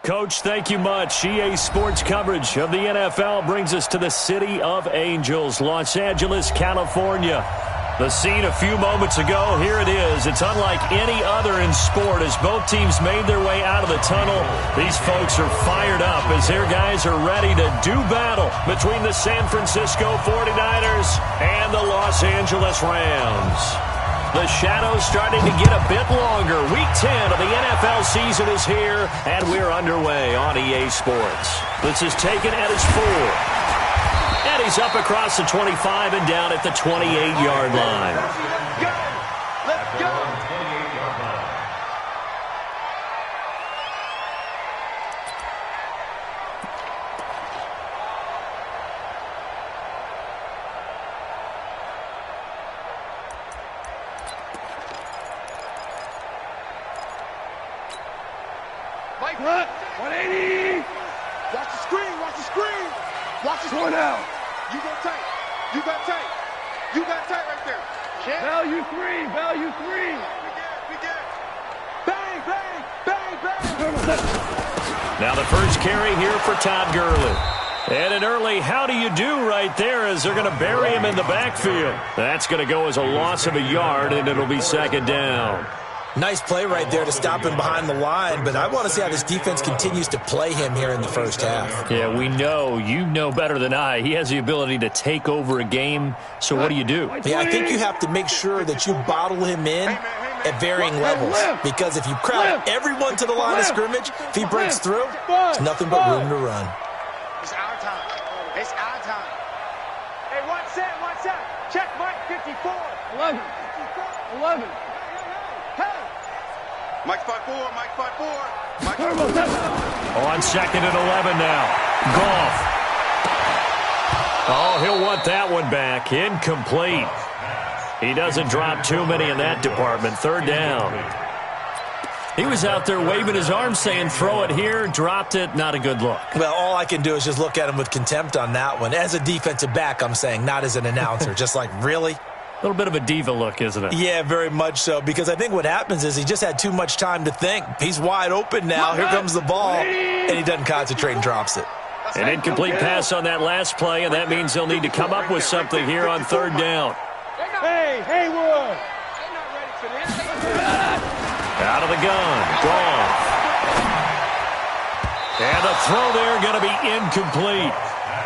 Coach, thank you much. EA Sports coverage of the NFL brings us to the City of Angels, Los Angeles, California. The scene a few moments ago, here it is. It's unlike any other in sport as both teams made their way out of the tunnel. These folks are fired up as their guys are ready to do battle between the San Francisco 49ers and the Los Angeles Rams. The shadow's starting to get a bit longer. Week 10 of the NFL season is here, and we're underway on EA Sports. This is taken at his 4. And he's up across the 25 and down at the 28-yard line. Let's go! Mike, 180! Watch the screen, watch the screen! Watch the screen now! You go tight, you got tight, you got tight right there. Shit. Value 3, value 3! We get it. Bang, bang, bang, bang! Now the first carry here for Todd Gurley. And an early how do you do right there as they're going to bury him in the backfield. That's going to go as a loss of a yard, and it'll be second down. Nice play right there to stop him behind the line, but I want to see how this defense continues to play him here in the first half. Yeah, we know. You know better than I. He has the ability to take over a game, so what do you do? Yeah, I think you have to make sure that you bottle him in at varying levels, because if you crowd everyone to the line of scrimmage, if he breaks through, there's nothing but room to run. It's our time. It's our time. Hey, what's that? Check Mike 54. 11. Mike 5-4, Mike 5-4. Mike 5-4. On second and 11 now. Goff. Oh, he'll want that one back. Incomplete. He doesn't drop too many in that department. Third down. He was out there waving his arms saying, throw it here, dropped it, not a good look. Well, all I can do is just look at him with contempt on that one. As a defensive back, I'm saying, not as an announcer. Just like, really? A little bit of a diva look, isn't it? Yeah, very much so, because I think what happens is he just had too much time to think. He's wide open now. Here comes the ball, and he doesn't concentrate and drops it. An incomplete pass on that last play, and that means they'll need to come up with something here on third down. Hey, Haywood! They're not ready for this. Out of the gun. Goff. And the throw there going to be incomplete.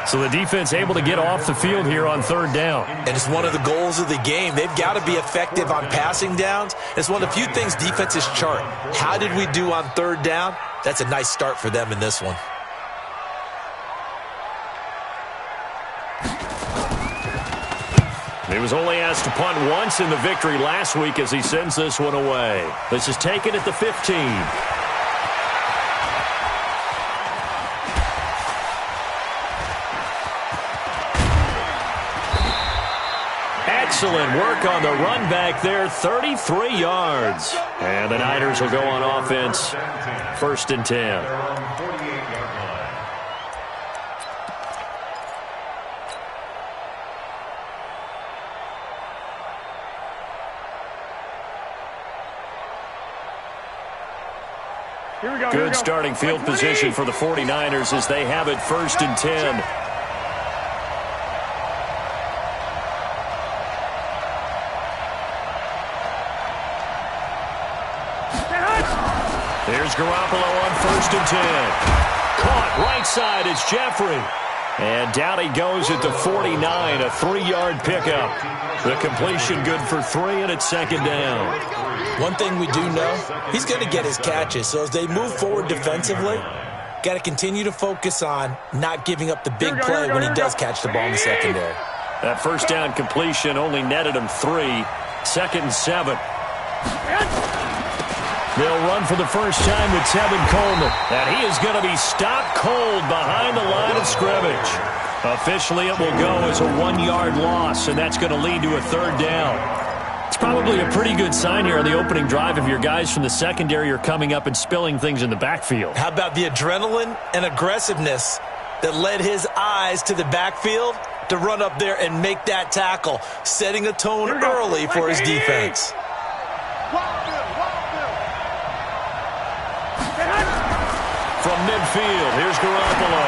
So the defense able to get off the field here on third down. And it's one of the goals of the game. They've got to be effective on passing downs. It's one of the few things defenses chart. How did we do on third down? That's a nice start for them in this one. He was only asked to punt once in the victory last week as he sends this one away. This is taken at the 15. Excellent work on the run back there, 33 yards. And the Niners will go on offense, 1st and 10. Good starting field position for the 49ers as they have it 1st and 10. Here's Garoppolo on 1st and 10. Caught right side is Jeffrey. And down he goes at the 49, a 3-yard pickup. The completion good for 3, and it's 2nd down. One thing we do know, he's going to get his catches. So as they move forward defensively, got to continue to focus on not giving up the big play when he does catch the ball in the secondary. That 1st down completion only netted him 3. 2nd and 7. They'll run for the first time with Tevin Coleman. And he is going to be stopped cold behind the line of scrimmage. Officially, it will go as a 1-yard loss, and that's going to lead to a 3rd down. It's probably a pretty good sign here on the opening drive if your guys from the secondary are coming up and spilling things in the backfield. How about the adrenaline and aggressiveness that led his eyes to the backfield to run up there and make that tackle, setting a tone early for his defense. From midfield, here's Garoppolo.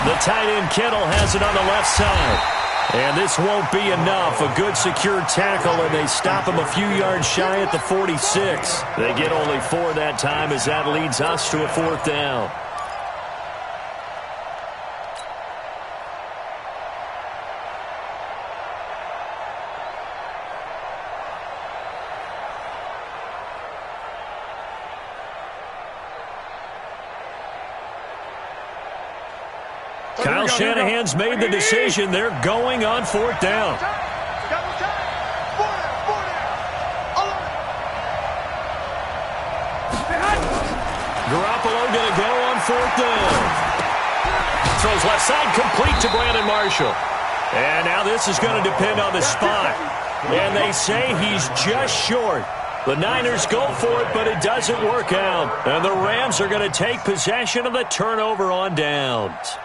The tight end Kittle has it on the left side. And this won't be enough. A good secure tackle, and they stop him a few yards shy at the 46. They get only 4 that time as that leads us to a 4th down. Kyle Shanahan's made the decision. They're going on 4th down. Garoppolo going to go on 4th down. Throws left side complete to Brandon Marshall. And now this is going to depend on the spot. And they say he's just short. The Niners go for it, but it doesn't work out. And the Rams are going to take possession of the turnover on downs.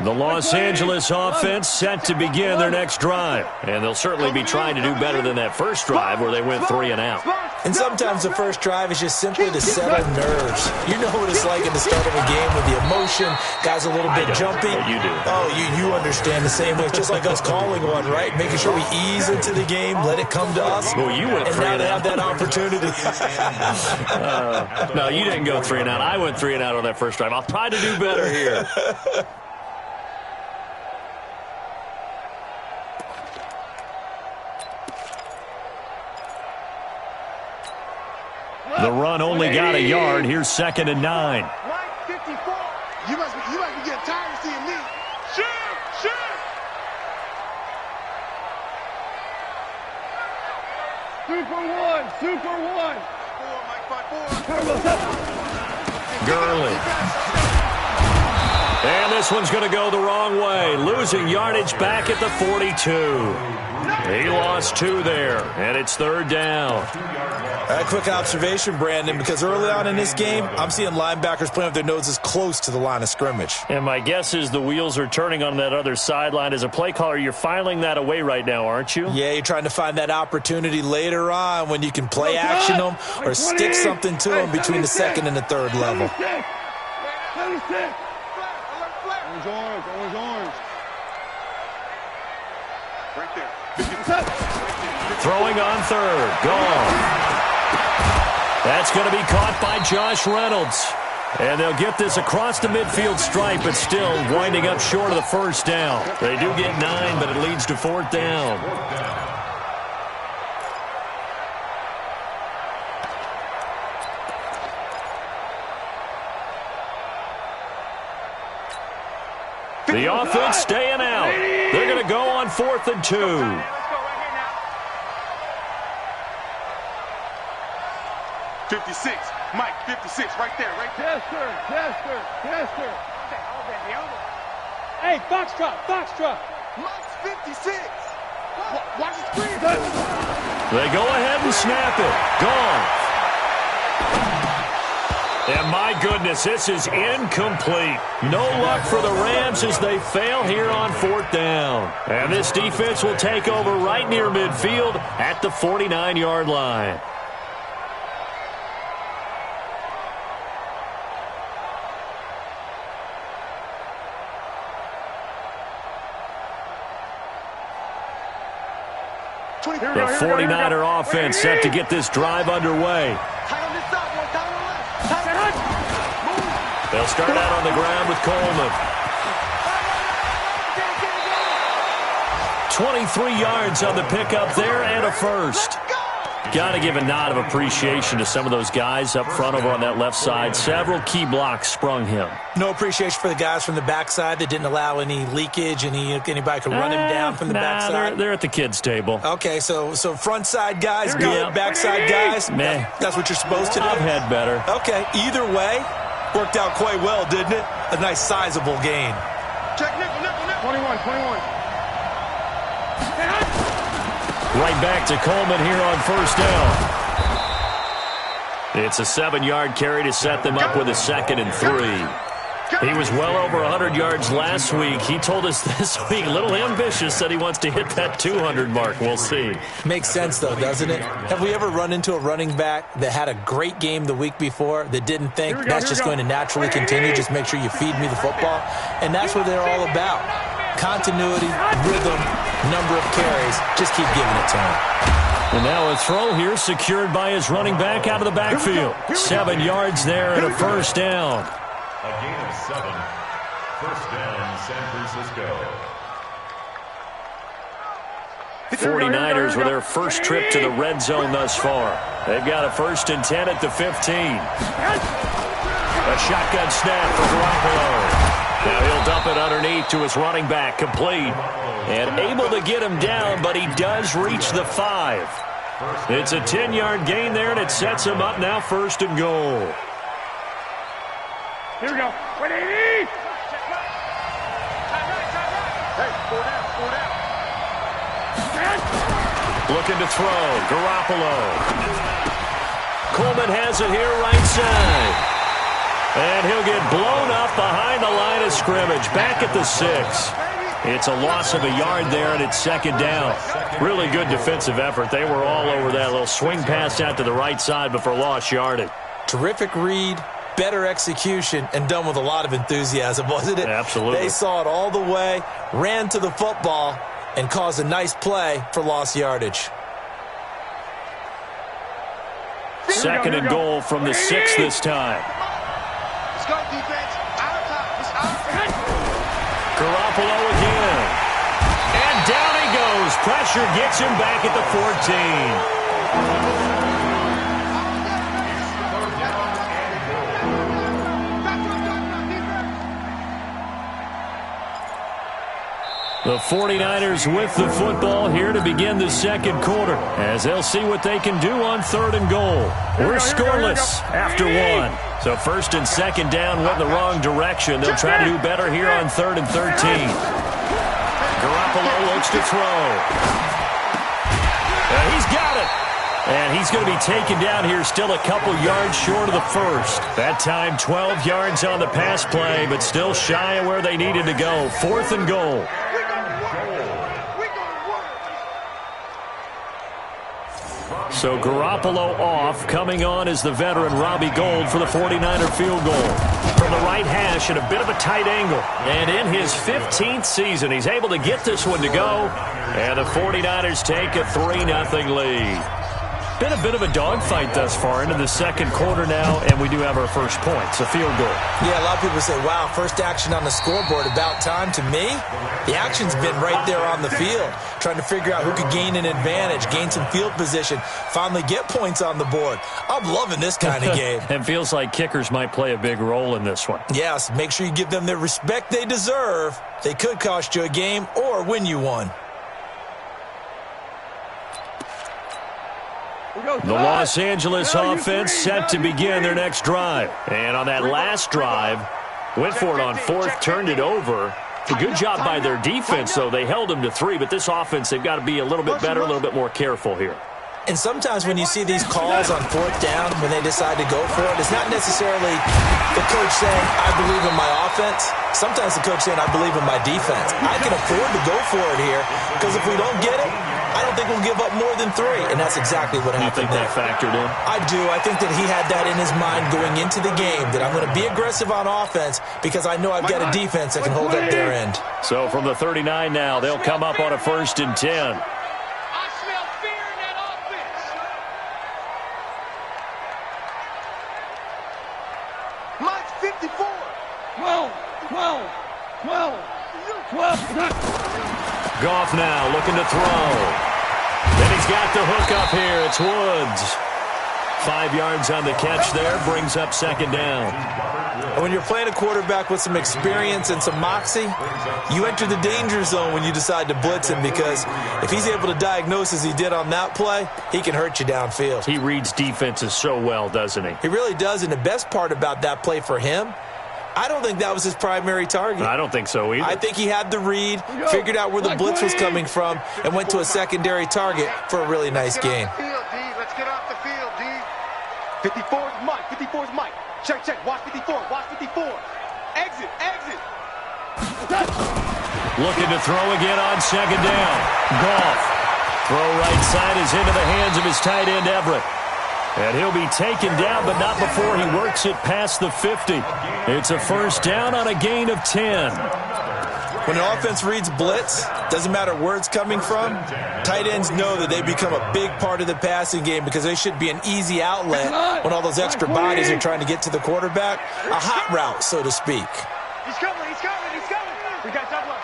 The Los Angeles offense set to begin their next drive. And they'll certainly be trying to do better than that first drive where they went 3 and out. And sometimes the first drive is just simply to settle nerves. You know what it's like at the start of a game with the emotion, guys a little bit jumpy. You do. Oh, you understand the same way. It's just like us calling one, right? Making sure we ease into the game, let it come to us. Well, you went 3 and out. And now they have that opportunity. No, you didn't go 3 and out. I went 3 and out on that first drive. I'll try to do better here. The run only got a yard. Here's 2nd and 9. You must be getting tired of seeing me. Shoot! Super one. 4, Mike, 5-4. Gurley. And this one's going to go the wrong way. Losing yardage back at the 42. He lost 2 there, and it's 3rd down. A quick observation, Brandon, because early on in this game, I'm seeing linebackers playing with their noses close to the line of scrimmage. And my guess is the wheels are turning on that other sideline. As a play caller, you're filing that away right now, aren't you? Yeah, you're trying to find that opportunity later on when you can play action them or stick something to them between the 2nd and the 3rd level. Orange. Right there. Throwing on third. Gone. That's going to be caught by Josh Reynolds. And they'll get this across the midfield stripe, but still winding up short of the first down. They do get 9, but it leads to fourth down. The offense staying out. They're going to go on 4th and 2. 56, Mike, 56, right there, right there. Yes, sir. Hey, Foxtrot. Mike's 56. Watch the screen. They go ahead and snap it. Gone. And my goodness, this is incomplete. No luck for the Rams as they fail here on 4th down. And this defense will take over right near midfield at the 49-yard line. The 49er offense set to get this drive underway. They'll start out on the ground with Coleman. 23 yards on the pickup there and a first. Got to give a nod of appreciation to some of those guys up front over on that left side. Several key blocks sprung him. No appreciation for the guys from the backside that didn't allow any leakage, anybody could run him down from the backside. They're at the kids' table. Okay, so front side guys good, backside guys, meh. That's what you're supposed to do? I've had better. Okay, either way, worked out quite well, didn't it? A nice sizable gain. Check nickel. 21. Right back to Coleman here on first down. It's a 7-yard carry to set them up with a 2nd and 3. He was well over 100 yards last week. He told us this week, a little ambitious, that he wants to hit that 200 mark. We'll see. Makes sense, though, doesn't it? Have we ever run into a running back that had a great game the week before that didn't think that's just going to naturally continue? Just make sure you feed me the football. And that's what they're all about. Continuity, rhythm, number of carries. Just keep giving it to him. And now a throw here secured by his running back out of the backfield. 7 yards there and a first down. A gain of 7. First down, San Francisco. 49ers with their first trip to the red zone thus far. They've got a 1st and 10 at the 15. A shotgun snap for Garoppolo. Now he'll dump it underneath to his running back, complete. And able to get him down, but he does reach the 5. It's a 10-yard gain there, and it sets him up now 1st and goal. Here we go. 180. Hey, 4 down. Looking to throw. Garoppolo. Coleman has it here right side. And he'll get blown up behind the line of scrimmage. Back at the 6. It's a loss of a yard there, and it's 2nd down. Really good defensive effort. They were all over that little swing pass out to the right side, but for lost yardage. Terrific read, better execution, and done with a lot of enthusiasm, wasn't it? Absolutely. They saw it all the way, ran to the football, and caused a nice play for lost yardage. 2nd and goal from the 6 this time. Let's go, defense. Out of time. It's out of time. Garoppolo again. And down he goes. Pressure gets him back at the 14. The 49ers with the football here to begin the 2nd quarter, as they'll see what they can do on 3rd and goal. We're scoreless after 1. So 1st and 2nd down went the wrong direction. They'll try to do better here on 3rd and 13. Garoppolo looks to throw. He's got it. And he's going to be taken down here still a couple yards short of the 1st. That time 12 yards on the pass play, but still shy of where they needed to go. 4th and goal. So Garoppolo off. Coming on is the veteran Robbie Gould for the 49er field goal. From the right hash at a bit of a tight angle. And in his 15th season, he's able to get this one to go. And the 49ers take a 3-0 lead. Been a bit of a dogfight thus far into the second quarter now, and we do have our first points, a field goal. Yeah, a lot of people say, wow, first action on the scoreboard, about time. To me, the action's been right there on the field, trying to figure out who could gain an advantage, gain some field position, finally get points on the board. I'm loving this kind of game. It feels like kickers might play a big role in this one. Yes, make sure you give them the respect they deserve. They could cost you a game or win you one. The Los Angeles offense set to begin their next drive. And on that last drive, went for it on fourth, turned it over. A good job by their defense, though. They held them to 3, but this offense, they've got to be a little bit better, a little bit more careful here. And sometimes when you see these calls on fourth down, when they decide to go for it, it's not necessarily the coach saying, I believe in my offense. Sometimes the coach saying, I believe in my defense. I can afford to go for it here, because if we don't get it, I don't think we'll give up more than 3, and that's exactly what happened. You think that factored in? I do. I think that he had that in his mind going into the game, that I'm going to be aggressive on offense because I know I've got a defense that can hold up their end. So from the 39 now, they'll come up on a 1st and 10. I smell fear in that offense. Mike's 54. 12. Goff now looking to throw. Then he's got the hook up here. It's Woods. 5 yards on the catch there. Brings up 2nd down. And when you're playing a quarterback with some experience and some moxie, you enter the danger zone when you decide to blitz him, because if he's able to diagnose as he did on that play, he can hurt you downfield. He reads defenses so well, doesn't he? He really does, and the best part about that play for him, I don't think that was his primary target. I don't think so either. I think he had the read, figured out where the blitz was coming from, and went to a secondary target for a really nice gain. Let's get off the field, D. 54's Mike. 54's Mike. Check. Watch 54. Watch 54. Exit. Looking to throw again on 2nd down. Goff. Throw right side is into the hands of his tight end, Everett. And he'll be taken down, but not before he works it past the 50. It's a 1st down on a gain of 10. When an offense reads blitz, doesn't matter where it's coming from, tight ends know that they become a big part of the passing game because they should be an easy outlet when all those extra bodies are trying to get to the quarterback. A hot route, so to speak. He's coming. We got double up.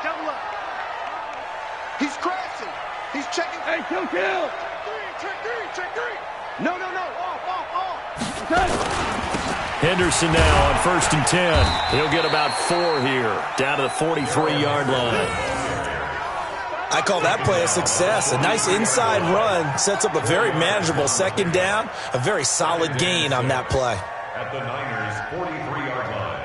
He's crashing. He's checking. Hey, kill. Check three. No. Off. Henderson now on 1st and 10. He'll get about 4 here, down to the 43-yard line. I call that play a success. A nice inside run sets up a very manageable 2nd down, a very solid gain on that play. At the Niners' 43-yard line.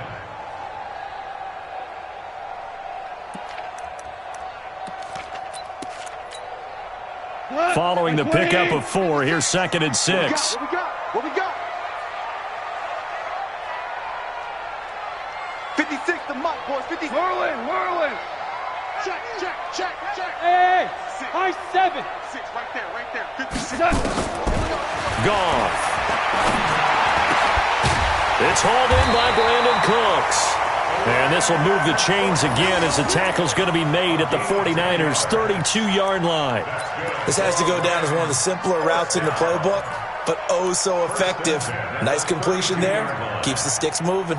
Following the pickup of 4, here's 2nd and 6. What we got? 56 to Mike, boys. 50. Whirling. Check. Hey, high 7. 6, right there. 56. Goff. It's hauled in by Brandon Cooks. And this will move the chains again as the tackle's going to be made at the 49ers' 32-yard line. This has to go down as one of the simpler routes in the playbook, but oh so effective. Nice completion there. Keeps the sticks moving.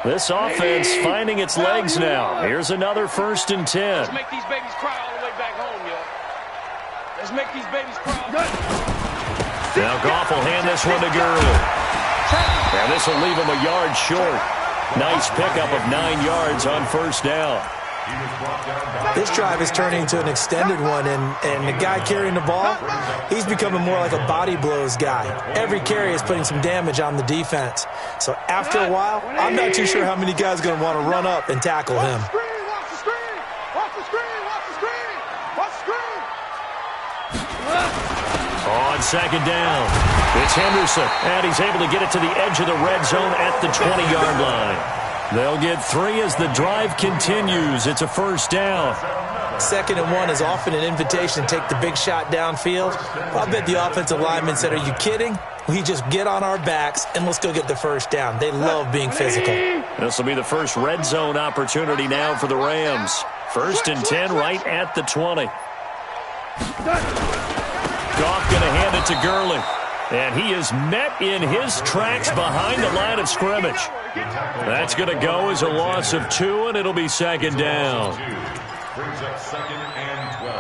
This offense finding its legs now. Here's another 1st and 10. Let's make these babies cry all the way back home, yo. Let's make these babies cry. Now Goff will hand this one to Gurley. And this will leave him a yard short. Nice pickup of 9 yards on 1st down. This drive is turning into an extended one, and the guy carrying the ball, he's becoming more like a body blows guy. Every carry is putting some damage on the defense. So after a while, I'm not too sure how many guys are going to want to run up and tackle him. Watch the screen. On 2nd down, it's Henderson, and he's able to get it to the edge of the red zone at the 20-yard line. They'll get 3 as the drive continues. It's a 1st down. 2nd and 1 is often an invitation to take the big shot downfield. I bet the offensive lineman said, are you kidding? We just get on our backs and let's go get the first down. They love being physical. This will be the first red zone opportunity now for the Rams. 1st and 10 right at the 20. Goff going to hand it to Gurley. And he is met in his tracks behind the line of scrimmage. That's going to go as a loss of 2, and it'll be 2nd down. Brings up 2nd and 12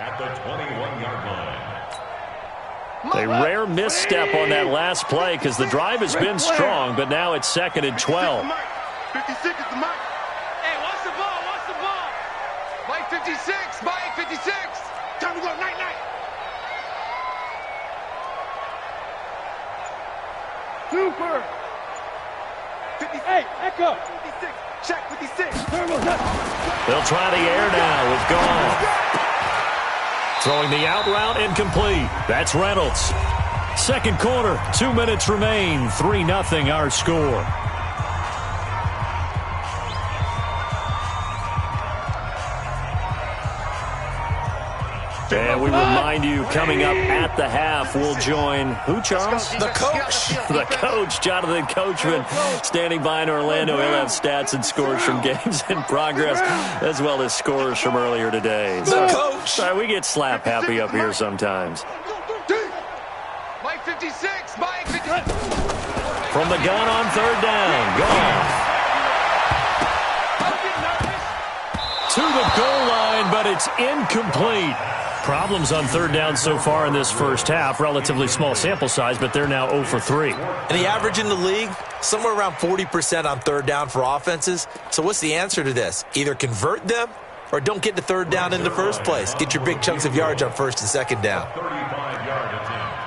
at the 21-yard line. A rare misstep on that last play because the drive has been strong, but now it's 2nd and 12. 56 is the mic. Hey, watch the ball, watch the ball. Mike 56, Mike 56. Time to go, night, night. Super. 58, echo. 56, check 56. They'll try the air now with Goff. Throwing the out route incomplete. That's Reynolds. 2nd quarter, 2 minutes remain. 3-0 our score. And we remind you, coming up at the half, we'll join who, Charles? The coach. The coach, Jonathan Coachman, standing by in Orlando. He'll have stats and scores from games in progress, as well as scores from earlier today. The coach. Sorry, we get slap happy up here sometimes. Mike 56, Mike 56. From the gun on 3rd down, Goff. To the goal line, but it's incomplete. Problems on 3rd down so far in this first half. Relatively small sample size, but they're now 0 for 3. And the average in the league, somewhere around 40% on 3rd down for offenses. So what's the answer to this? Either convert them or don't get to 3rd down in the first place. Get your big chunks of yards on 1st and 2nd down. 35-yard attempt.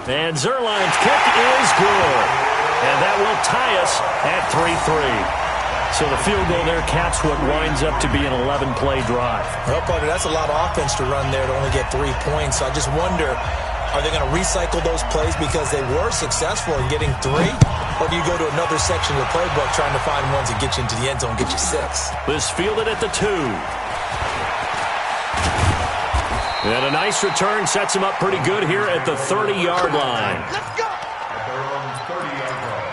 And Zerline's kick is good. And that will tie us at 3-3. So the field goal there caps what winds up to be an 11-play drive. Well, partner, that's a lot of offense to run there to only get 3 points. So I just wonder, are they going to recycle those plays because they were successful in getting 3? Or do you go to another section of the playbook trying to find ones that get you into the end zone and get you 6? This fielded at the 2. And a nice return sets him up pretty good here at the 30-yard line. Let's go. At their own 30-yard line.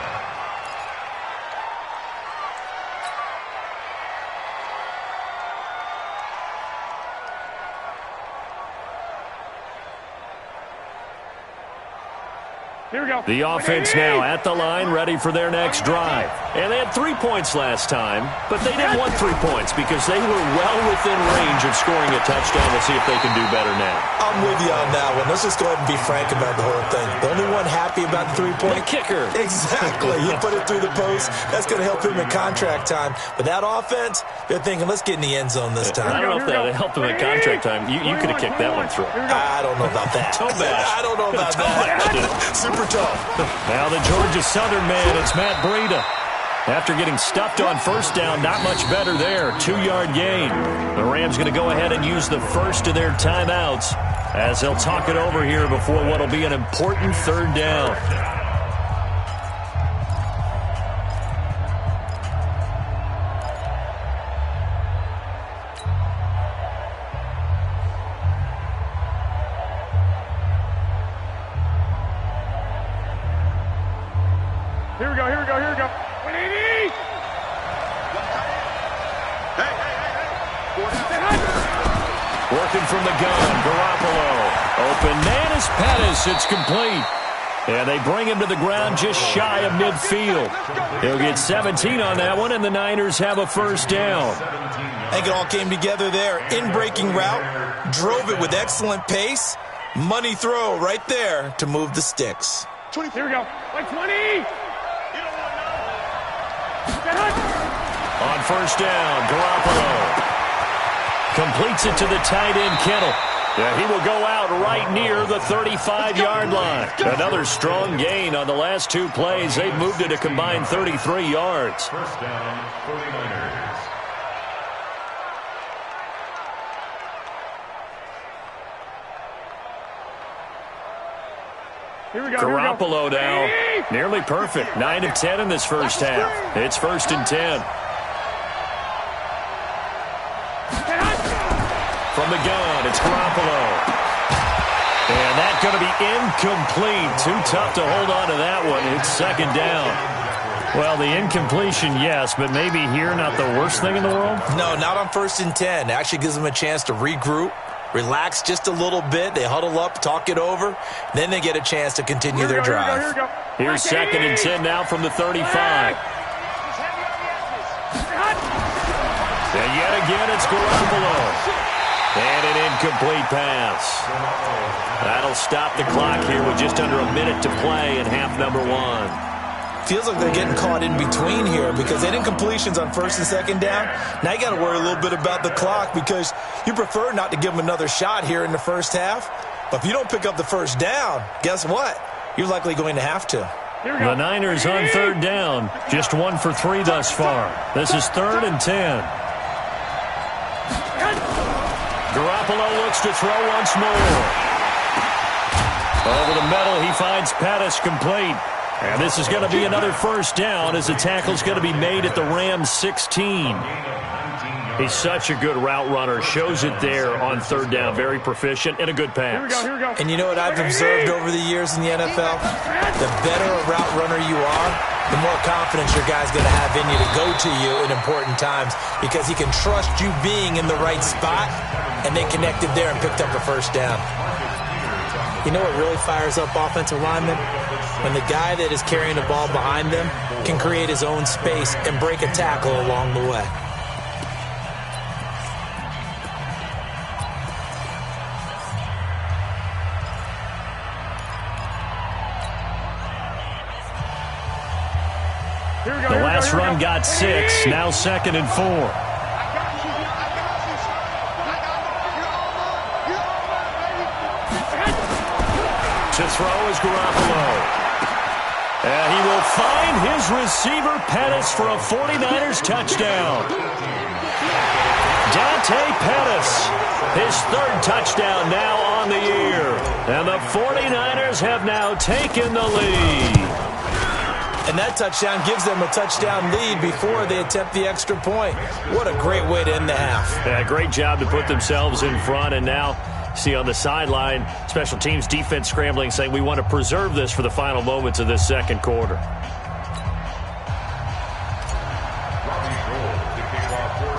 Here we go. The offense now at the line, ready for their next drive. And they had 3 points last time, but they didn't want 3 points because they were well within range of scoring a touchdown. We'll see if they can do better now. I'm with you on that one. Let's just go ahead and be frank about the whole thing. The only one happy about the 3-point? The kicker. Exactly. You put it through the post. That's going to help him in contract time. But that offense, they're thinking, let's get in the end zone this time. I don't know if that helped him in contract time. You could have kicked that one through. I don't know about that. Toe bash. I don't know about that. Super tough. Now the Georgia Southern man, it's Matt Breida. After getting stuffed on 1st down, not much better there. 2-yard gain. The Rams going to go ahead and use the first of their timeouts as they'll talk it over here before what will be an important 3rd down. Here we go, here we go, here we go. 180! Working from the gun, Garoppolo. Open man is Pettis. It's complete. And they bring him to the ground just shy of midfield. He'll get 17 on that one, and the Niners have a 1st down. I think it all came together there. In-breaking route, drove it with excellent pace. Money throw right there to move the sticks. 20, here we go. 120! On 1st down, Garoppolo completes it to the tight end, Kittle. Yeah, he will go out right near the 35-yard line. Another strong gain on the last 2 plays. They've moved it a combined 33 yards. 1st down, 49ers. Garoppolo now, nearly perfect. 9 of 10 in this first half. It's 1st and 10. From the gun, it's Garoppolo. And that's going to be incomplete. Too tough to hold on to that one. It's 2nd down. Well, the incompletion, yes, but maybe here not the worst thing in the world? No, not on 1st and 10. It actually gives them a chance to regroup, relax just a little bit. They huddle up, talk it over. Then they get a chance to continue their drive. Here's 2nd and 10 now from the 35. And yet again, it's Garoppolo. And an incomplete pass. That'll stop the clock here with just under a minute to play in half number 1. Feels like they're getting caught in between here because they had incompletions on 1st and 2nd down. Now you got to worry a little bit about the clock because you prefer not to give them another shot here in the first half. But if you don't pick up the 1st down, guess what? You're likely going to have to. The Niners on 3rd down. Just 1 for 3 thus far. This is 3rd and 10. Garoppolo looks to throw once more. Over the middle, he finds Pettis complete. And this is going to be another 1st down as the tackle's going to be made at the Rams 16. He's such a good route runner. Shows it there on 3rd down. Very proficient and a good pass. Here we go. And you know what I've observed over the years in the NFL? The better a route runner you are, the more confidence your guy's going to have in you to go to you in important times because he can trust you being in the right spot, and they connected there and picked up the 1st down. You know what really fires up offensive linemen? When the guy that is carrying the ball behind them can create his own space and break a tackle along the way. The last run got 6, now 2nd and 4. To throw is Garoppolo. And he will find his receiver, Pettis, for a 49ers touchdown. Dante Pettis, his 3rd touchdown now on the year. And the 49ers have now taken the lead. And that touchdown gives them a touchdown lead before they attempt the extra point. What a great way to end the half. Yeah, great job to put themselves in front, and now see on the sideline, special teams defense scrambling, saying we want to preserve this for the final moments of this 2nd quarter.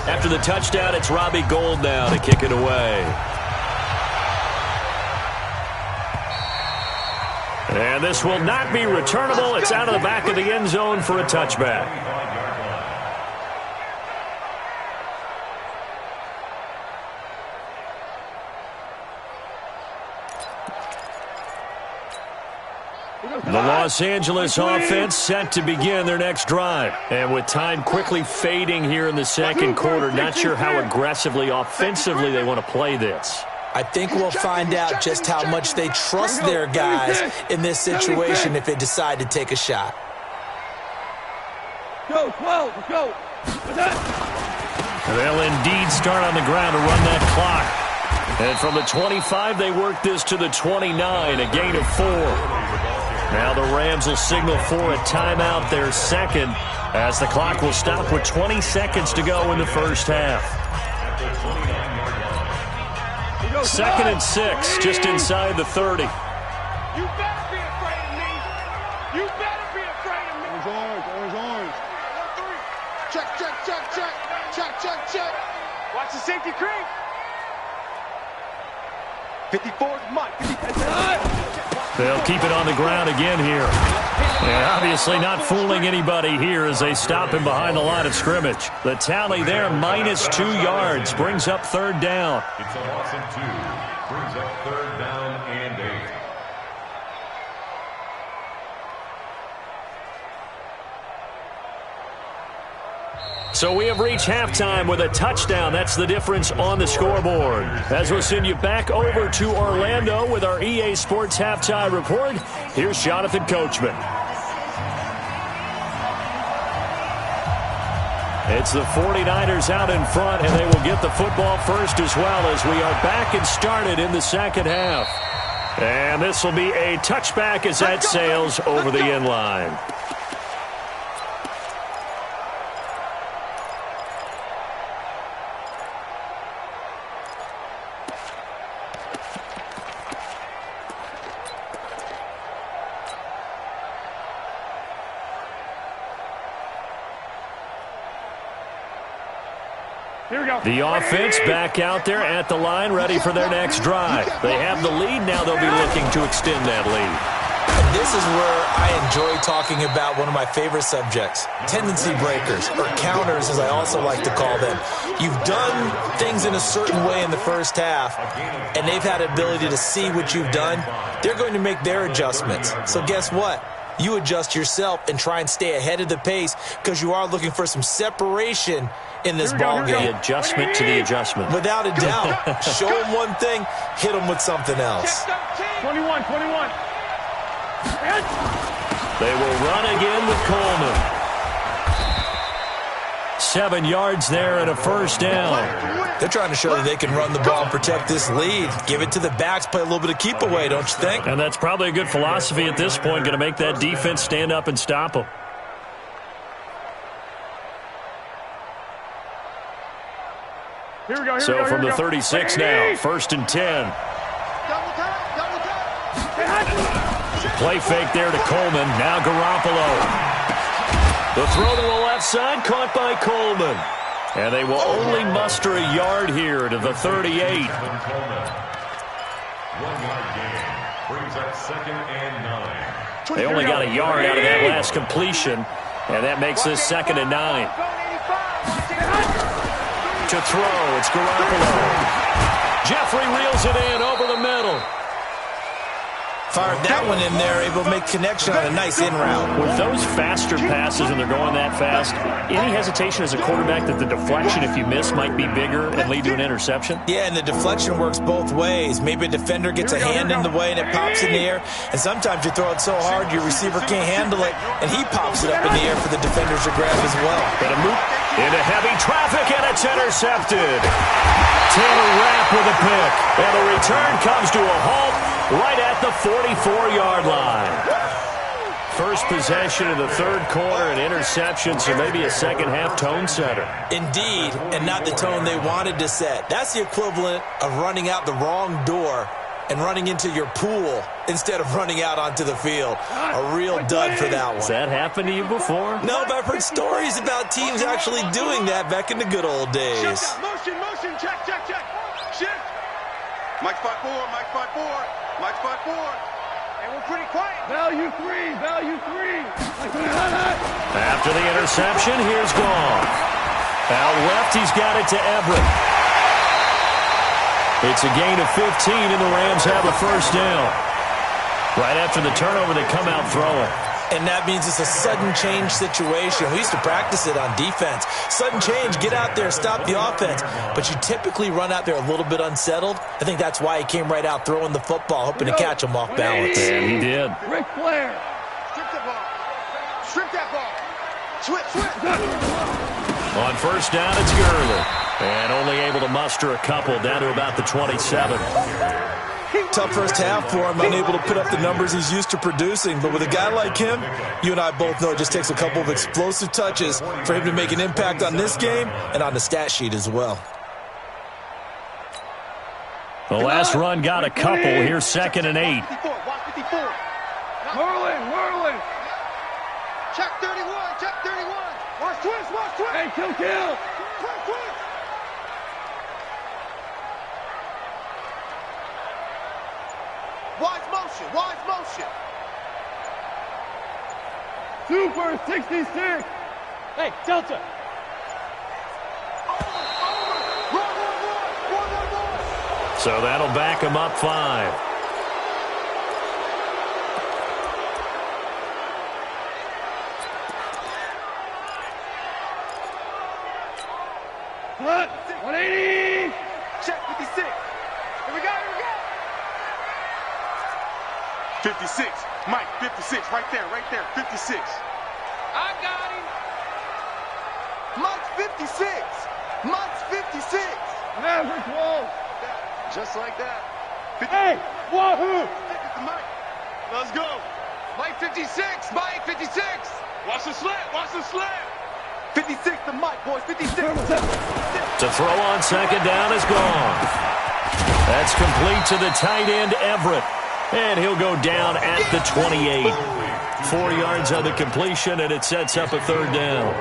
After the touchdown, it's Robbie Gould now to kick it away. And this will not be returnable. It's out of the back of the end zone for a touchback. The Los Angeles offense set to begin their next drive. And with time quickly fading here in the 2nd quarter, not sure how aggressively, offensively they want to play this. I think we'll find out just how much they trust their guys in this situation if they decide to take a shot. Go, 12, let's go. They'll indeed start on the ground to run that clock. And from the 25, they work this to the 29, a gain of 4. Now the Rams will signal for a timeout, their 2nd, as the clock will stop with 20 seconds to go in the first half. 2nd and 6, just inside the 30. You better be afraid of me. You better be afraid of me. Orange. 1-3. Check. Watch the safety creep. 54 Mike. They'll keep it on the ground again here. And obviously not fooling anybody here as they stop him behind the line of scrimmage. The tally there, -2 yards, brings up 3rd down. It's a loss of 2. Brings up 3rd down and 8. So we have reached halftime with a touchdown. That's the difference on the scoreboard. As we'll send you back over to Orlando with our EA Sports Halftime Report, here's Jonathan Coachman. It's the 49ers out in front, and they will get the football first as well as we are back and started in the 2nd half. And this will be a touchback as that sails over the end line. The offense back out there at the line, ready for their next drive. They have the lead. Now they'll be looking to extend that lead. And this is where I enjoy talking about one of my favorite subjects, tendency breakers, or counters as I also like to call them. You've done things in a certain way in the first half, and they've had the ability to see what you've done. They're going to make their adjustments. So guess what? You adjust yourself and try and stay ahead of the pace because you are looking for some separation in this ball game. The adjustment to the adjustment. Without a doubt. Show them one thing, hit them with something else. 21. They will run again with Coleman. 7 yards there and a first down. They're trying to show that they can run the ball and protect this lead. Give it to the backs, play a little bit of keep away, don't you think? And that's probably a good philosophy at this point, going to make that defense stand up and stop them. So from the 36 now, 1st and 10. Play fake there to Coleman. Now Garoppolo. The throw to the left side, caught by Coleman. And they will only muster a yard here to the 38. 1 yard gain brings up 2nd and 9. They only got a yard out of that last completion, and that makes this 2nd and 9. To throw, it's Garoppolo. Jeffrey reels it in over the middle. Fired that one in there, able to make connection on a nice in route. With those faster passes and they're going that fast, any hesitation as a quarterback that the deflection, if you miss, might be bigger and lead to an interception? Yeah, and the deflection works both ways. Maybe a defender gets a hand in the way and it pops in the air, and sometimes you throw it so hard your receiver can't handle it, and he pops it up in the air for the defenders to grab as well. Got a move into heavy traffic, and it's intercepted. Taylor Rapp with a pick, and the return comes to a halt right at the 44-yard line. First possession of the 3rd quarter, an interception, so maybe a second-half tone setter. Indeed, and not the tone they wanted to set. That's the equivalent of running out the wrong door and running into your pool instead of running out onto the field. A real dud for that one. Has that happened to you before? No, but I've heard stories about teams actually doing that back in the good old days. Motion, check. Shift. Mike spot 4. And we're pretty quiet. Value three. After the interception, here's Goff. Out left, he's got it to Everett. It's a gain of 15, and the Rams have a first down. Right after the turnover, they come out throwing. And that means it's a sudden change situation. We used to practice it on defense. Sudden change, get out there, stop the offense. But you typically run out there a little bit unsettled. I think that's why he came right out throwing the football, hoping to catch him off balance. And he did. Ric Flair. Strip that ball. Switch. On first down, it's Gurley. And only able to muster a couple down to about the 27. Tough first half for him, unable to put up the numbers he's used to producing. But with a guy like him, you and I both know it just takes a couple of explosive touches for him to make an impact on this game and on the stat sheet as well. The last run got a couple. Here's 2nd and 8. Whirling. Check 31. Watch twist. Hey, kill. Twist. Wise motion. Super 66. Hey, Delta. Run. So that'll back him up 5. What? 180. Check 56. Here we go. 56. Mike, 56. Right there. 56. I got him. Mike's 56. Maverick Wolf. Just like that. Hey, wahoo. the mic. Let's go. Mike 56. Mike 56. Watch the slant. Watch the slant. 56 the mic, boys. 56. To throw on second down is gone. That's complete to the tight end, Everett. And he'll go down at the 28. 4 yards on the completion, and it sets up a third down.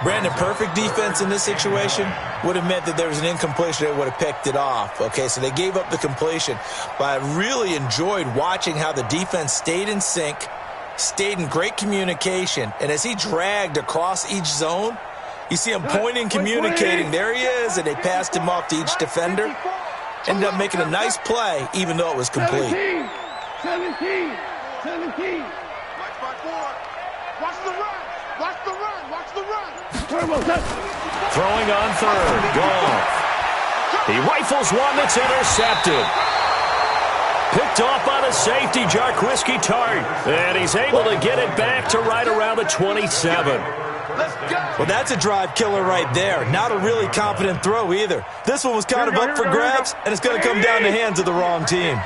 Brandon, perfect defense in this situation would have meant that there was an incompletion that would have picked it off. Okay, so they gave up the completion. But I really enjoyed watching how the defense stayed in sync, stayed in great communication, and as he dragged across each zone, you see him pointing, communicating. There he is, and they passed him off to each defender. Ended up making a nice play, even though it was complete. 17. Mike 5-4. Watch the run. Watch the run. Watch the run. Throwing on third. Goff. He rifles one that's intercepted. Picked off by the safety, Woskey627's. And he's able to get it back to right around the 27. Well, that's a drive killer right there. Not a really confident throw either. This one was kind of up for grabs, and it's going to come down the hands of the wrong team.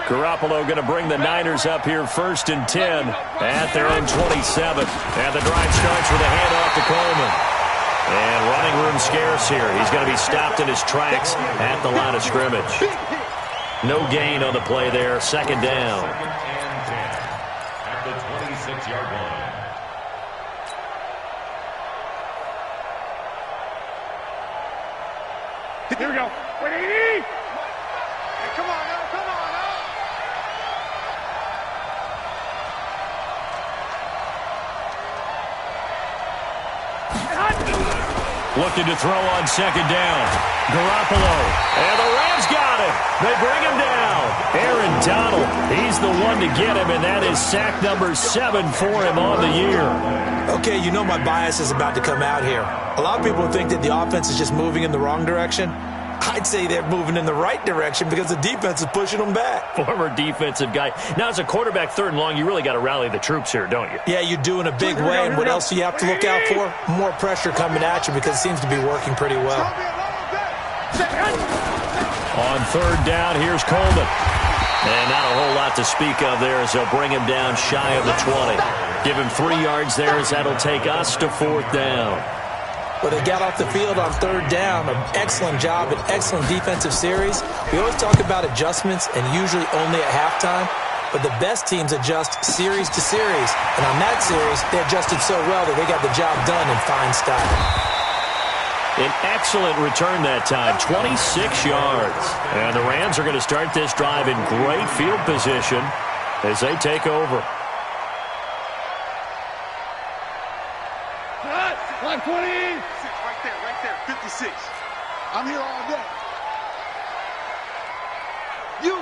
Garoppolo going to bring the Niners up here 1st and 10 at their own 27. And the drive starts with a handoff to Coleman. And running room scarce here. He's going to be stopped in his tracks at the line of scrimmage. No gain on the play there. Second down. At the 26-yard line. Here we go. 180. Hey, come on now. Come on now. Looking to throw on second down. Garoppolo. And the Rams got him. They bring him down. Aaron Donald. He's the one to get him, and that is sack number 7 for him on the year. Okay, you know my bias is about to come out here. A lot of people think that the offense is just moving in the wrong direction. I'd say they're moving in the right direction because the defense is pushing them back. Former defensive guy. Now, as a quarterback, 3rd and long, you really got to rally the troops here, don't you? Yeah, you do in a big way. And what else do you have to look out for? More pressure coming at you because it seems to be working pretty well. On 3rd down, here's Coleman. And not a whole lot to speak of there as they'll bring him down shy of the 20. Give him 3 yards there as that'll take us to 4th down. Well, they got off the field on 3rd down. An excellent job, an excellent defensive series. We always talk about adjustments and usually only at halftime, but the best teams adjust series to series. And on that series, they adjusted so well that they got the job done in fine style. An excellent return that time, 26 yards. And the Rams are going to start this drive in great field position as they take over. Like 20. Right there. 56. I'm here all day. You.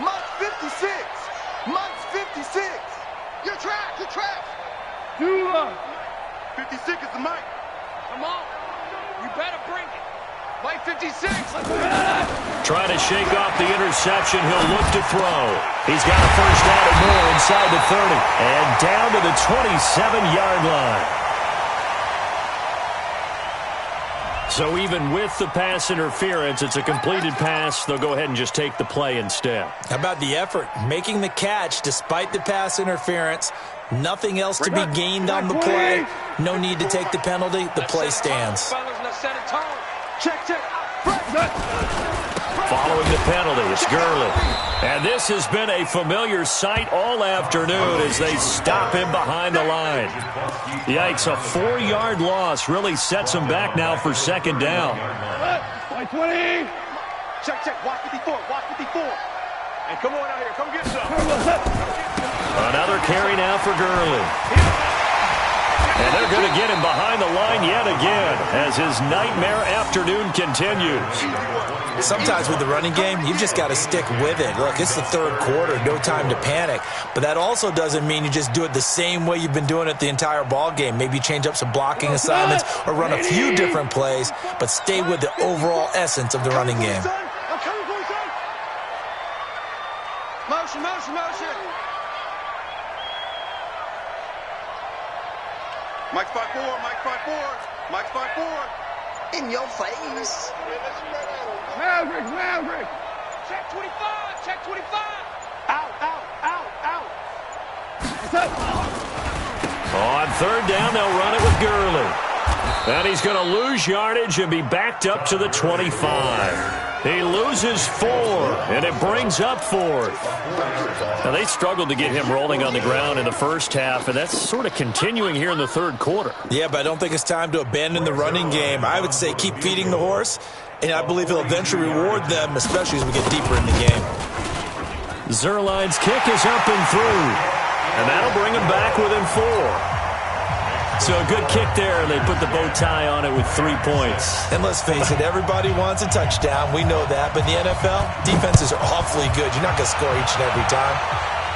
Mike's 56. Mike's 56. You're trapped. 56 is the mic. Come on. You better bring it. Mike 56. Trying to shake off the interception. He'll look to throw. He's got a first down and more inside the 30. And down to the 27-yard line. So even with the pass interference, it's a completed pass. They'll go ahead and just take the play instead. How about the effort? Making the catch despite the pass interference. Nothing else to be gained on the play. No need to take the penalty. The play stands. Check. Following the penalty, it's Gurley. And this has been a familiar sight all afternoon as they stop him behind the line. Yikes, a 4-yard loss really sets him back now for second down. 20. Check. Watch 54. And come on out here. Come get some. Another carry now for Gurley. And they're going to get him behind the line yet again as his nightmare afternoon continues. Sometimes with the running game, you've just got to stick with it. Look, it's the 3rd quarter, no time to panic. But that also doesn't mean you just do it the same way you've been doing it the entire ball game. Maybe change up some blocking assignments or run a few different plays, but stay with the overall essence of the running game. I'm coming for you, son. Motion. Mike's 5-4. In your face. Maverick. Check 25. Check 25. Out. On third down, they'll run it with Gurley. And he's going to lose yardage and be backed up to the 25. He loses 4, and it brings up 4th. Now, they struggled to get him rolling on the ground in the first half, and that's sort of continuing here in the third quarter. Yeah, but I don't think it's time to abandon the running game. I would say keep feeding the horse, and I believe he'll eventually reward them, especially as we get deeper in the game. Zerline's kick is up and through, and that'll bring him back within 4. So a good kick there, and they put the bow tie on it with 3 points. And let's face it, everybody wants a touchdown. We know that. But in the NFL, defenses are awfully good. You're not going to score each and every time.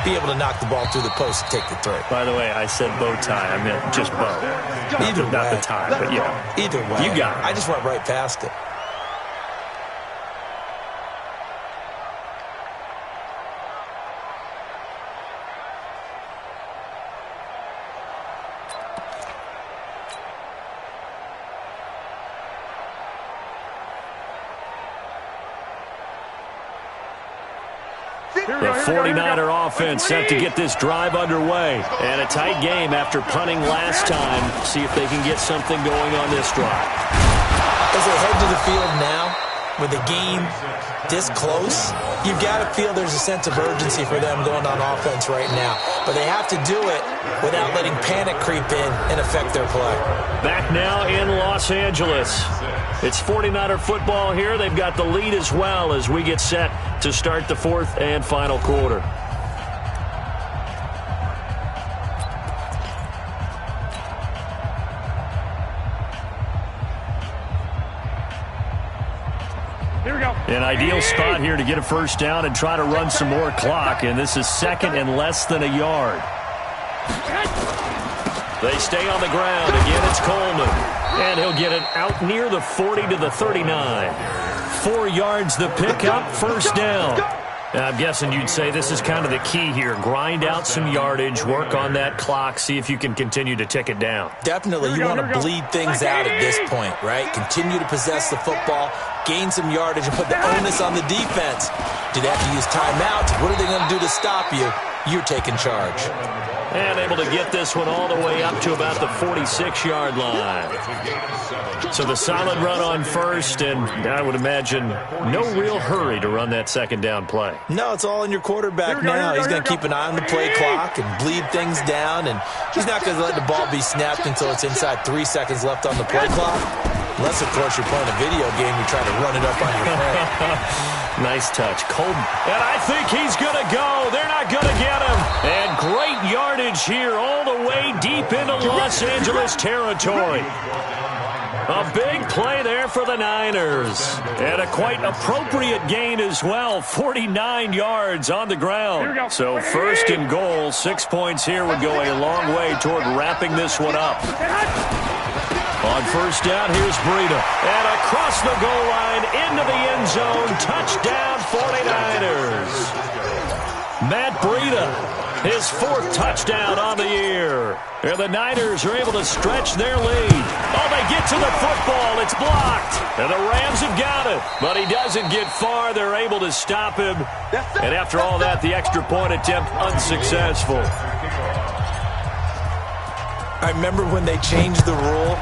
Be able to knock the ball through the post and take the throw. By the way, I said bow tie. I meant just bow. Either way. Not the tie, but yeah. Either way. You got it. I just went right past it. The 49er offense set to get this drive underway. And a tight game after punting last time. See if they can get something going on this drive. As they head to the field now, with the game this close, you've got to feel there's a sense of urgency for them going on offense right now. But they have to do it without letting panic creep in and affect their play. Back now in Los Angeles. It's 49er football here. They've got the lead as well as we get set to start the fourth and final quarter. Here we go. An ideal spot here to get a first down and try to run some more clock, and this is second and less than a yard. They stay on the ground. Again, it's Coleman. And he'll get it out near the 40 to the 39. 4 yards the pickup, first down. I'm guessing you'd say this is kind of the key here. Grind out some yardage, work on that clock, see if you can continue to tick it down. Definitely, you want to bleed things out at this point, right? Continue to possess the football, gain some yardage, and put the onus on the defense. Do they have to use timeouts? What are they going to do to stop you? You're taking charge. And able to get this one all the way up to about the 46-yard line. So the solid run on first, and I would imagine no real hurry to run that second down play. No, it's all in your quarterback now. He's going to keep an eye on the play clock and bleed things down, and he's not going to let the ball be snapped until it's inside 3 seconds left on the play clock. Unless, of course, you're playing a video game, you try to run it up on your friend. Nice touch. Coleman. And I think he's going to go. They're not going to get him. And great yardage here all the way deep into Los Angeles territory. A big play there for the Niners. And a quite appropriate gain as well. 49 yards on the ground. So first and goal, 6 points here would go a long way toward wrapping this one up. On first down, here's Breida. And across the goal line, into the end zone. Touchdown, 49ers. Matt Breida, his 4th touchdown on the year. And the Niners are able to stretch their lead. Oh, they get to the football. It's blocked. And the Rams have got it. But he doesn't get far. They're able to stop him. And after all that, the extra point attempt unsuccessful. I remember when they changed the rule.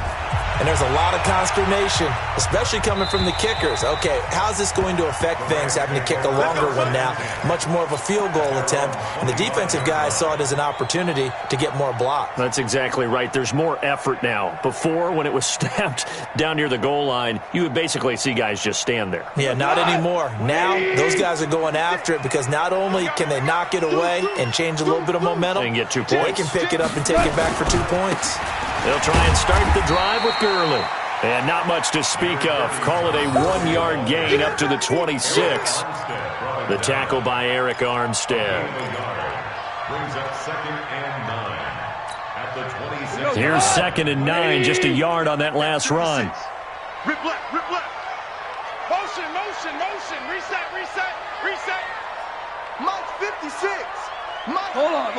And there's a lot of consternation, especially coming from the kickers. Okay, how's this going to affect things, having to kick a longer one now? Much more of a field goal attempt. And the defensive guys saw it as an opportunity to get more blocks. That's exactly right. There's more effort now. Before, when it was snapped down near the goal line, you would basically see guys just stand there. Yeah, not anymore. Now, those guys are going after it because not only can they knock it away and change a little bit of momentum, and get 2 points. They can pick it up and take it back for 2 points. They'll try and start the drive with Gurley. And not much to speak of. Call it a 1-yard gain up to the 26. The tackle by Eric Armstead. Here's 2nd and 9, just a yard on that last run. Rip left, rip left. Motion, motion, motion. Reset, reset, reset. Mike 56. Mike. Hold on.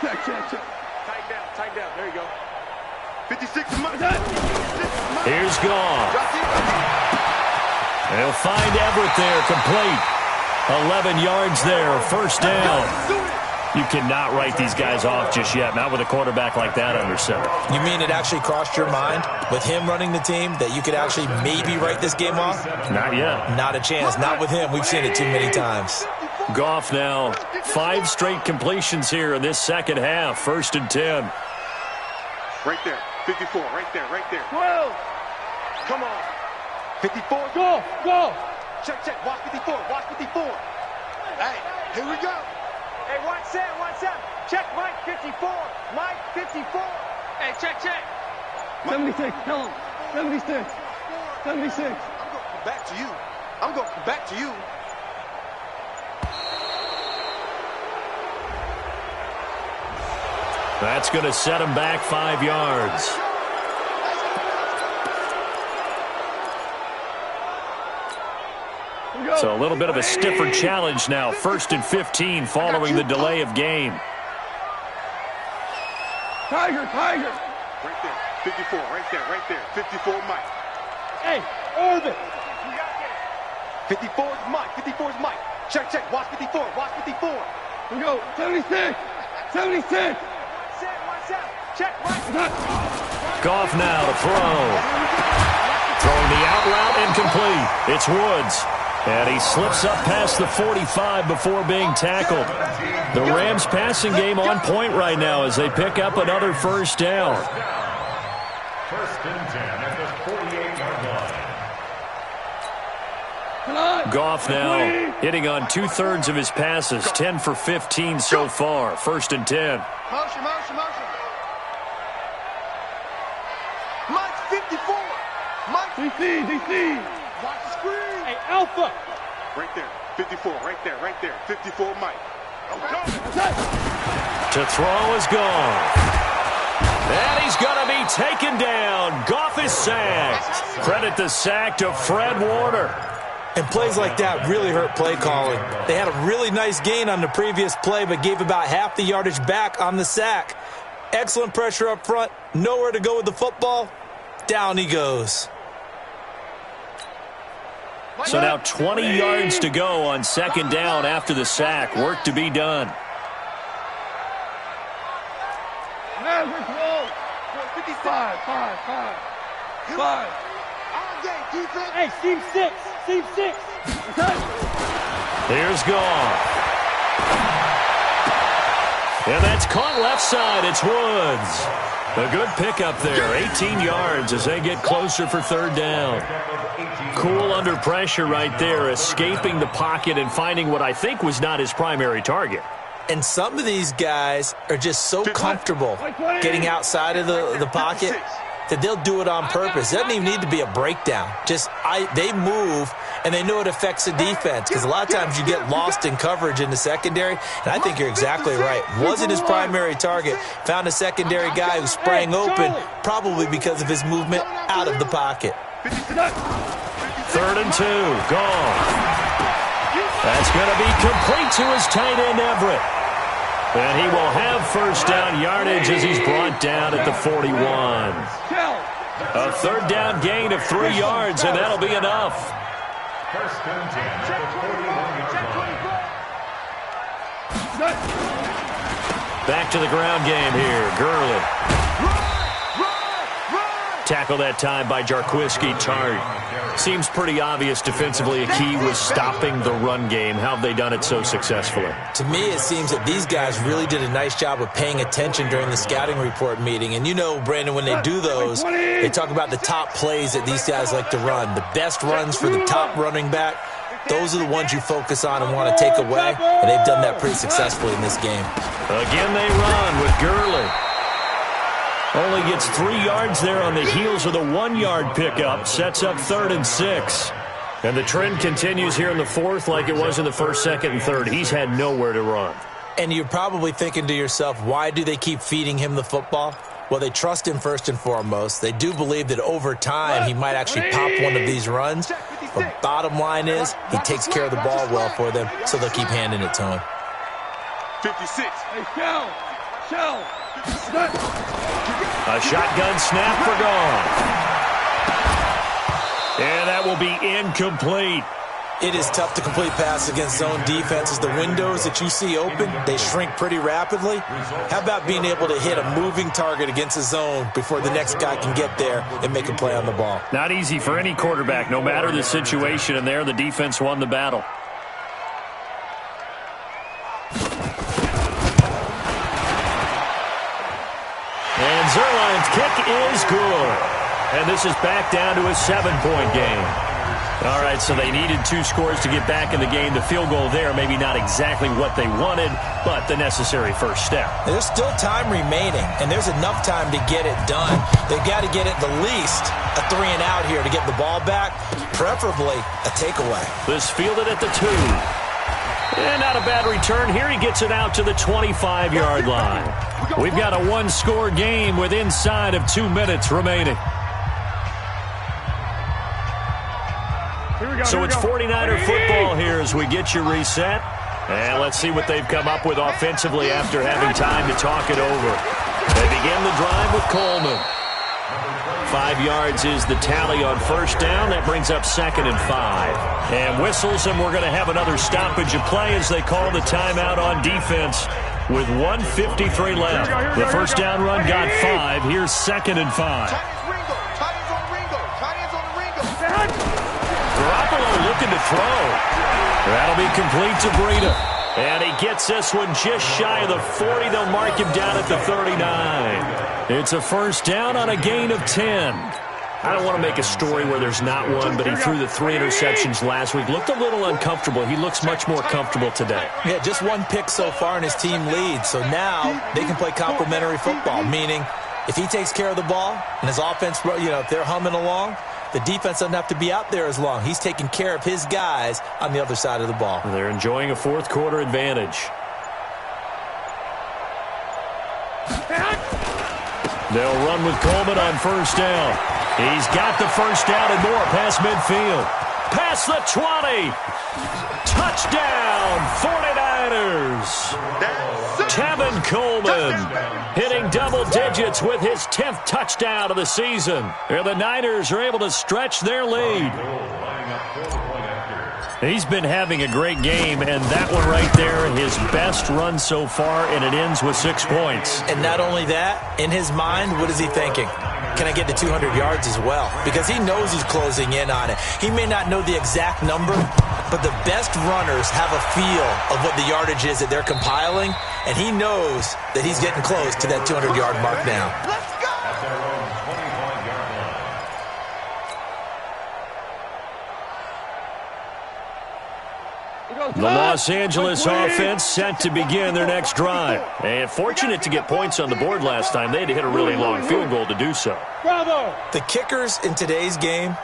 Check. Tighten down. There you go. 56 is mine. Here's Goff. They'll find Everett there, complete. 11 yards there, first down. You cannot write these guys off just yet, not with a quarterback like that under center. You mean it actually crossed your mind with him running the team that you could actually maybe write this game off? Not yet. Not a chance. Not with him. We've seen it too many times. Goff now, 5 straight completions here in this second half. First and 10. Right there. 54. Right there. Right there. 12. Come on. 54. Go. Go. Check, check. Watch 54. Watch 54. Hey, here we go. Hey, watch Sam, watch Sam. Check Mike 54. Mike 54. Hey, check, check. 76. Tell him. 76. 76. I'm going to come back to you. I'm going to come back to you. That's going to set him back 5 yards. So a little bit of a stiffer challenge now. First and 15 following the delay of game. Tiger. Tiger. Right there. 54. Right there. Right there. 54 Mike. Hey, Irvin. 54 is Mike. 54 is Mike. Check, check. Watch 54. Watch 54. Here we go. 76. 76. Check Mike. Goff now to throw. Throwing the out route incomplete. It's Woods. And he slips up past the 45 before being tackled. The Rams passing game on point right now as they pick up another first down. First and 10 at the 48-yard line. Goff now hitting on 2/3 of his passes, 10 for 15 so far. First and 10. Motion. Mike's 54. Mike. DC. Watch the screen. Hey, Alpha. Right there. 54. Right there. Right there. 54 Mike. To throw is gone. And he's going to be taken down. Goff is sacked. Credit the sack to Fred Warner. And plays like that really hurt play calling. They had a really nice gain on the previous play, but gave about half the yardage back on the sack. Excellent pressure up front. Nowhere to go with the football. Down he goes. So now 20 yards to go on second down after the sack. Work to be done. Never close. 55. Hey, Steve 6. Here's Goff. And that's caught left side. It's Woods. A good pickup there. 18 yards as they get closer for third down. Cool under pressure right there, escaping the pocket and finding what I think was not his primary target. And some of these guys are just so comfortable getting outside of the pocket that they'll do it on purpose. It doesn't even need to be a breakdown. They move, and they know it affects the defense because a lot of times you get lost in coverage in the secondary, and I think you're exactly right. Wasn't his primary target. Found a secondary guy who sprang open, probably because of his movement out of the pocket. 3rd and 2. Goff. That's going to be complete to his tight end, Everett. And he will have first down yardage as he's brought down at the 41. A third down gain of 3 yards, and that'll be enough. First and 10 at the 41-yard line. Back to the ground game here. Gurley. Tackle that time by Jarquiski Tart. Seems pretty obvious defensively a key was stopping the run game. How have they done it so successfully? To me, it seems that these guys really did a nice job of paying attention during the scouting report meeting. And you know, Brandon, when they do those, they talk about the top plays that these guys like to run. The best runs for the top running back, those are the ones you focus on and want to take away. And they've done that pretty successfully in this game. Again, they run with Gurley. Only gets 3 yards there on the heels of the 1-yard pickup. Sets up 3rd and 6. And the trend continues here in the 4th like it was in the 1st, 2nd, and 3rd. He's had nowhere to run. And you're probably thinking to yourself, why do they keep feeding him the football? Well, they trust him first and foremost. They do believe that over time he might actually pop one of these runs. But bottom line is he takes care of the ball well for them, so they'll keep handing it to him. 56. Hey, Shell. A A shotgun snap for Goff. And that will be incomplete. It is tough to complete pass against zone defenses. The windows that you see open, they shrink pretty rapidly. How about being able to hit a moving target against a zone before the next guy can get there and make a play on the ball? Not easy for any quarterback, no matter the situation, and there the defense won the battle. And Zerline's kick is good. And this is back down to a 7-point game. All right, so they needed 2 scores to get back in the game. The field goal there, maybe not exactly what they wanted, but the necessary first step. There's still time remaining, and there's enough time to get it done. They've got to get it the least a 3-and-out here to get the ball back, preferably a takeaway. This fielded at the 2. And not a bad return here. He gets it out to the 25-yard line. We've got a 1-score game with inside of 2 minutes remaining. So it's 49er football here as we get you reset. And let's see what they've come up with offensively after having time to talk it over. They begin the drive with Coleman. 5 yards is the tally on first down. That brings up 2nd and 5. And whistles, and we're going to have another stoppage of play as they call the timeout on defense with 1:53 left. The first down run got 5. Here's 2nd and 5. Garoppolo looking to throw. That'll be complete to Breida. And he gets this one just shy of the 40. They'll mark him down at the 39. It's a first down on a gain of 10. I don't want to make a story where there's not one, but he threw the 3 interceptions last week. Looked a little uncomfortable. He looks much more comfortable today. Yeah, just 1 pick so far and his team leads. So now they can play complementary football, meaning if he takes care of the ball and his offense, if they're humming along, the defense doesn't have to be out there as long. He's taking care of his guys on the other side of the ball. They're enjoying a 4th quarter advantage. They'll run with Coleman on first down. He's got the first down and more past midfield. Past the 20. Touchdown, 49ers. Tevin Coleman hitting double digits with his 10th touchdown of the season. And the Niners are able to stretch their lead. He's been having a great game, and that one right there, his best run so far, and it ends with 6 points. And not only that, in his mind, what is he thinking? Can I get to 200 yards as well? Because he knows he's closing in on it. He may not know the exact number, but the best runners have a feel of what the yardage is that they're compiling, and he knows that he's getting close to that 200-yard mark now. The Los Angeles offense set to begin their next drive. And fortunate to get points on the board last time. They had to hit a really long field goal to do so. The kickers in today's game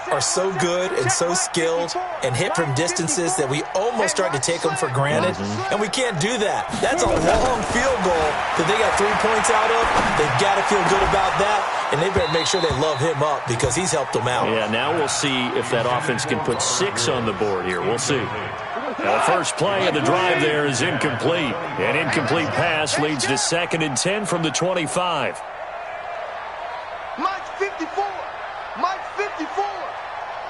are so good and so skilled and hit from distances that we almost start to take them for granted. And we can't do that. That's a long field goal that they got 3 points out of. They've got to feel good about that. And they better make sure they love him up because he's helped them out. Yeah, now we'll see if that offense can put 6 on the board here. We'll see. Now, the first play of the drive there is incomplete. An incomplete pass leads to 2nd and 10 from the 25. Mike's 54. Mike's 54.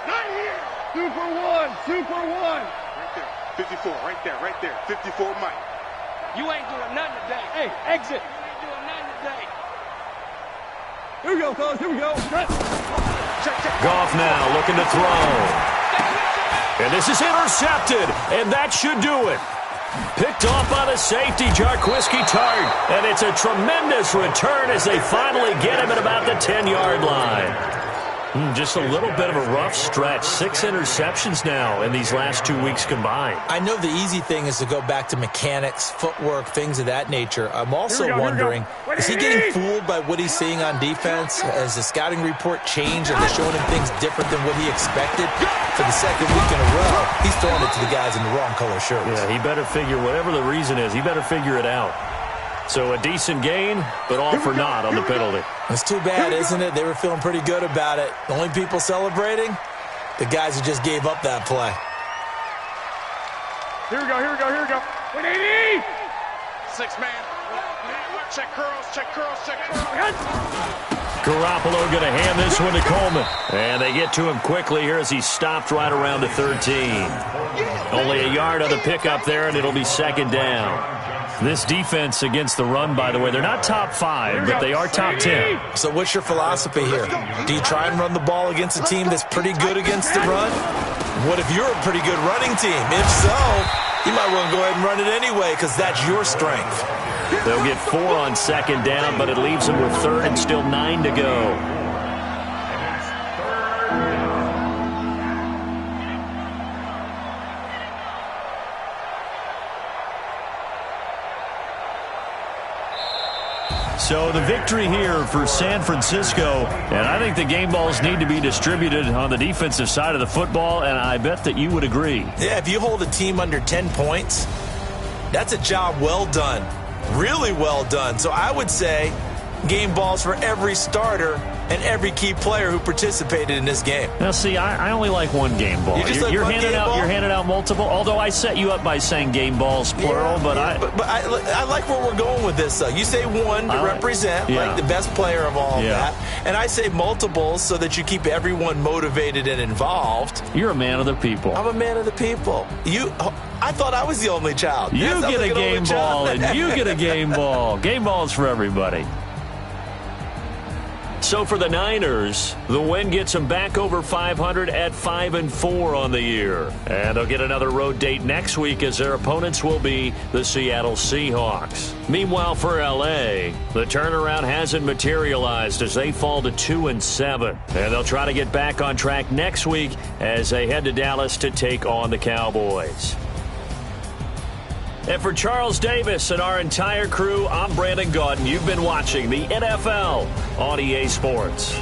Not here. 2 for 1. 2 for 1. Right there. 54. Right there. Right there. 54 Mike. You ain't doing nothing today. Hey, exit. You ain't doing nothing today. Here we go, fellas. Here we go. Goff now looking to throw. And this is intercepted, and that should do it. Picked off by the safety, Jarquiski Tart. And it's a tremendous return as they finally get him at about the 10-yard line. Just a little bit of a rough stretch. 6 interceptions now in these last 2 weeks combined. I know the easy thing is to go back to mechanics, footwork, things of that nature. I'm also wondering, is he getting fooled by what he's seeing on defense? Has the scouting report changed? Are they showing him things different than what he expected? For the 2nd week in a row, he's throwing it to the guys in the wrong color shirts. Yeah, he better figure, whatever the reason is, he better figure it out. So a decent gain, but all for naught on the penalty. It's too bad, isn't it? They were feeling pretty good about it. The only people celebrating, the guys who just gave up that play. Here we go, here we go, here we go. 180! 6 man. Check curls, check curls, check curls. Garoppolo going to hand this one to Coleman. And they get to him quickly here as he stopped right around the 13. Only a yard on the pickup there, and it'll be second down. This defense against the run, by the way, they're not top 5, but they are top 10. So what's your philosophy here? Do you try and run the ball against a team that's pretty good against the run? What if you're a pretty good running team? If so, you might want to go ahead and run it anyway because that's your strength. They'll get 4 on second down, but it leaves them with third and still 9 to go. So the victory here for San Francisco, and I think the game balls need to be distributed on the defensive side of the football, and I bet that you would agree. Yeah, if you hold a team under 10 points, that's a job well done, really well done. So I would say game balls for every starter and every key player who participated in this game. Now, see, I only like one game ball. You're handing out multiple, although I set you up by saying game balls, plural. But I like where we're going with this, though. You say one to represent, like the best player of all that. And I say multiples so that you keep everyone motivated and involved. You're a man of the people. I'm a man of the people. I thought I was the only child. You get a game ball, and you get a game ball. Game balls for everybody. So for the Niners, the win gets them back over 500 at 5-4 on the year. And they'll get another road date next week as their opponents will be the Seattle Seahawks. Meanwhile, for L.A., the turnaround hasn't materialized as they fall to 2-7. And they'll try to get back on track next week as they head to Dallas to take on the Cowboys. And for Charles Davis and our entire crew, I'm Brandon Gaudin. You've been watching the NFL on EA Sports.